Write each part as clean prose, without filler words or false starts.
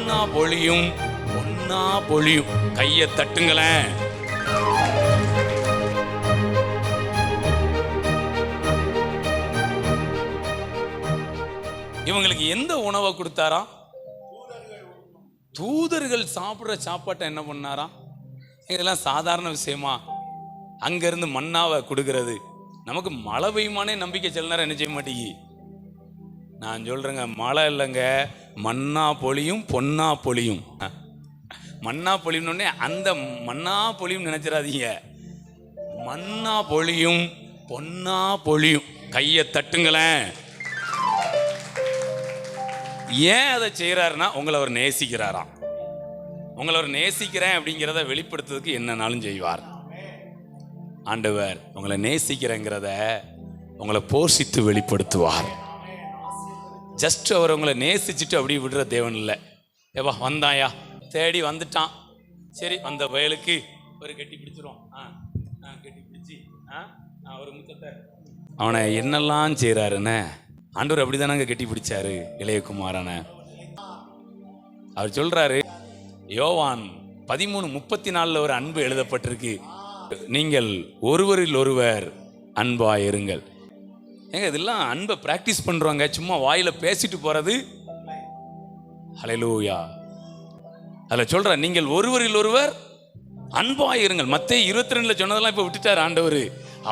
மண்ணா பொழியும் பொன்னா பொழியும். கையை தட்டுங்களேன். இவங்களுக்கு எந்த உணவை கொடுத்தாராம்? தூதர்கள் சாப்பிட்ற சாப்பாட்டை என்ன பண்ணாராம்? இதெல்லாம் சாதாரண விஷயமா? அங்கிருந்து மண்ணாவை கொடுக்கறது. நமக்கு மழை பெய்யுமானே நம்பிக்கை சில நேரம் என்ன செய்ய மாட்டேங்கி. நான் சொல்றேங்க, மழை இல்லைங்க, மண்ணா பொழியும் பொன்னா பொழியும். மண்ணா பொழியும்னே அந்த மண்ணா பொழியும் நினைச்சிடாதீங்க. மண்ணா பொழியும் பொன்னா பொழியும். கையை தட்டுங்களேன். ஏன் அதை செய்யறாருன்னா, உங்களை அவர் நேசிக்கிறாராம். உங்களை அவர் நேசிக்கிறேன் அப்படிங்கிறத வெளிப்படுத்துறதுக்கு என்னன்னாலும் செய்வார். ஆண்டவர் உங்களை நேசிக்கிறேங்கிறத உங்களை போஷித்து வெளிப்படுத்துவார். ஜஸ்ட் அவர் உங்களை நேசிச்சுட்டு அப்படி விடுற தேவன் இல்லை. ஏவா வந்தாயா, தேடி வந்துட்டான், சரி வந்த வயலுக்கு ஒரு கட்டி பிடிச்சிரும். கட்டி பிடிச்சி ஒரு முத்தத்தை அவனை என்னெல்லாம் செய்கிறாருன்னு ஆண்டவர் அப்படிதானங்க கட்டி பிடிச்சாரு இளையகுமாரன. அவர் சொல்றாரு, யோவான் 13:34 ஒரு அன்பு எழுதப்பட்டிருக்கு. நீங்கள் ஒருவரில் ஒருவர் அன்பாயிருங்கள். ஏங்க இதெல்லாம் அன்பை பிராக்டிஸ் பண்றவங்க, சும்மா வாயில பேசிட்டு போறது. ஹல்லேலூயா. அதில் சொல்ற, நீங்கள் ஒருவரில் ஒருவர் அன்பாயிருங்கள். மத்தேயு 22 சொன்னதெல்லாம் இப்ப விட்டுட்டாரு ஆண்டவர்.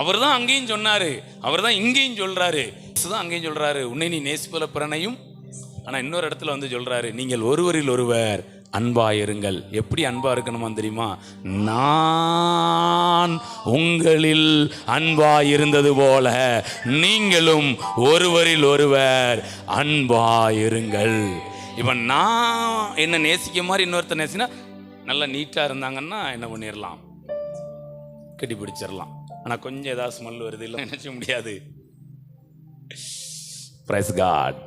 அவர் தான் அங்கேயும் சொன்னாரு, அவர் தான் இங்கேயும் சொல்றாரு, தான் அங்கேயும் சொல்றாரு, உன்னை நீ நேசிப்பல பிறனையும். ஆனா இன்னொரு இடத்துல வந்து சொல்றாரு, நீங்கள் ஒருவரில் ஒருவர் அன்பாயிருங்கள். எப்படி அன்பா இருக்கணுமா தெரியுமா? நான் உங்களில் அன்பாயிருந்தது போல நீங்களும் ஒருவரில் ஒருவர் அன்பாயிருங்கள். இப்ப நான் என்ன நேசிக்க மாதிரி இன்னொருத்தர் நேசினா, நல்லா நீட்டா இருந்தாங்கன்னா என்ன பண்ணிடலாம், கட்டி பிடிச்சிடலாம். ஆனா கொஞ்சம் ஏதாவது ஸ்மெல் வருது, இல்லை நினைச்ச முடியாது. Praise God.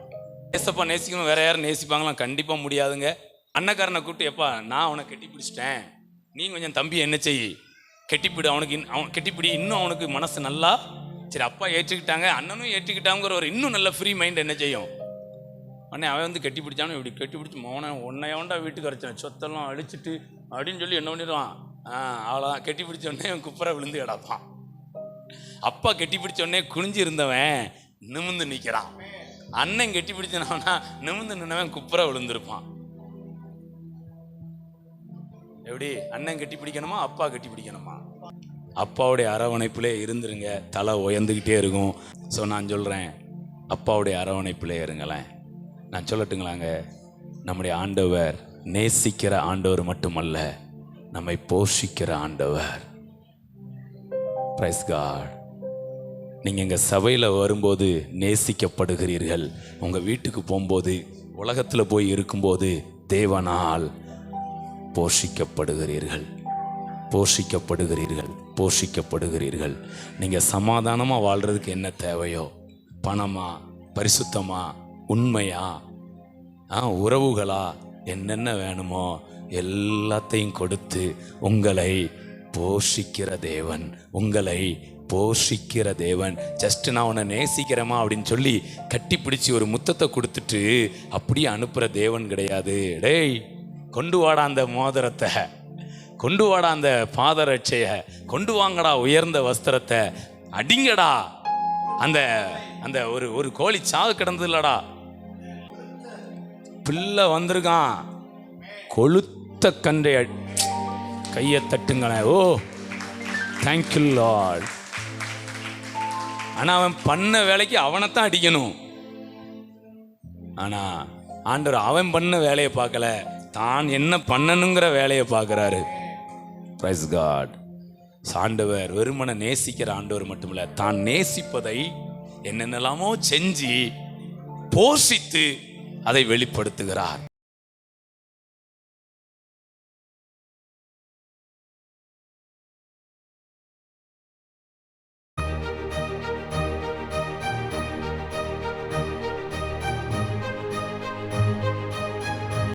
ஏசப்பா நேசிக்கணும், வேற யாரும் நேசிப்பாங்களா? கண்டிப்பா முடியாதுங்க. அண்ணக்காரனை கூப்பிட்டு, எப்பா நான் அவனை கட்டி பிடிச்சிட்டேன், நீ கொஞ்சம் தம்பி என்ன செய், கெட்டிப்பிடு அவனுக்கு, அவன் கெட்டிப்பிடி, இன்னும் அவனுக்கு மனசு நல்லா. சரி அப்பா ஏற்றுக்கிட்டாங்க, அண்ணனும் ஏற்றுக்கிட்டாங்கிற ஒரு இன்னும் நல்ல ஃப்ரீ மைண்ட் என்ன செய்யும்? அண்ணே அவன் வந்து கட்டி பிடிச்சானு, இப்படி கட்டி பிடிச்சி மோனை உன்னையோண்டா வீட்டுக்கு வரைச்சேன், சொத்தெல்லாம் அழிச்சிட்டு அப்படின்னு சொல்லி என்ன பண்ணிடுவான். அவ்வளோதான், கட்டி பிடிச்ச உடனே குப்புற விழுந்து கிடப்பான். அப்பா கட்டி பிடிச்ச உடனே குனிஞ்சு இருந்தவன் நிமிந்து நிற்கிறான். அண்ணன் கட்டி பிடிச்சனா நிமிந்து நின்னவன் குப்புற விழுந்திருப்பான். எப்படி? அண்ணன் கட்டி பிடிக்கணுமா, அப்பா கட்டி பிடிக்கணுமா? அப்பாவுடைய அரவணைப்பிலே இருந்துருங்க, தலை உயர்ந்துக்கிட்டே இருக்கும். ஸோ நான் சொல்கிறேன், அப்பாவுடைய அரவணைப்பிலே இருங்களேன். நான் சொல்லட்டுங்களாங்க, நம்முடைய ஆண்டவர் நேசிக்கிற ஆண்டவர் மட்டுமல்ல, நம்மை போஷிக்கிற ஆண்டவர். Praise God. நீங்கள் எங்கள் சபையில் வரும்போது நேசிக்கப்படுகிறீர்கள். உங்கள் வீட்டுக்கு போகும்போது, உலகத்தில் போய் இருக்கும்போது தேவனால் போஷிக்கப்படுகிறீர்கள், போஷிக்கப்படுகிறீர்கள், போஷிக்கப்படுகிறீர்கள். நீங்கள் சமாதானமாக வாழ்கிறதுக்கு என்ன தேவையோ, பணமா, பரிசுத்தமா, உண்மையா, உறவுகளா, என்னென்ன வேணுமோ எல்லாத்தையும் கொடுத்து உங்களை போஷிக்கிற தேவன், உங்களை போஷிக்கிற தேவன். ஜஸ்ட் நான் உன்னை நேசிக்கிறேமா அப்படின்னு சொல்லி கட்டி பிடிச்சி ஒரு முத்தத்தை கொடுத்துட்டு அப்படியே அனுப்புகிற தேவன் கிடையாது. டேய், கொண்டு வாடா அந்த மோதிரத்தை, கொண்டு வாடா அந்த பாதரட்சைய, கொண்டு வாங்கடா உயர்ந்த வஸ்திரத்தை, அடிங்கடா அந்த அந்த ஒரு கோழி சாவு கிடந்தது இல்லடா, பிள்ளை வந்திருக்கான், கொளுத்த கண்டை. கையை தட்டுங்களேன். ஓ தேங்க்யூ லார்ட். ஆனா அவன் பண்ண வேலைக்கு அவனைத்தான் அடிக்கணும். ஆனா ஆண்டவர் அவன் பண்ண வேலையை பார்க்கல, தான் என்ன பண்ணணுங்கிற வேலையை பார்க்கிறாரு. Praise God. ஆண்டவர் வெறுமனை நேசிக்கிற ஆண்டவர் மட்டுமில்ல, தான் நேசிப்பதை என்னென்னலாமோ செஞ்சு போஷித்து அதை வெளிப்படுத்துகிறார்.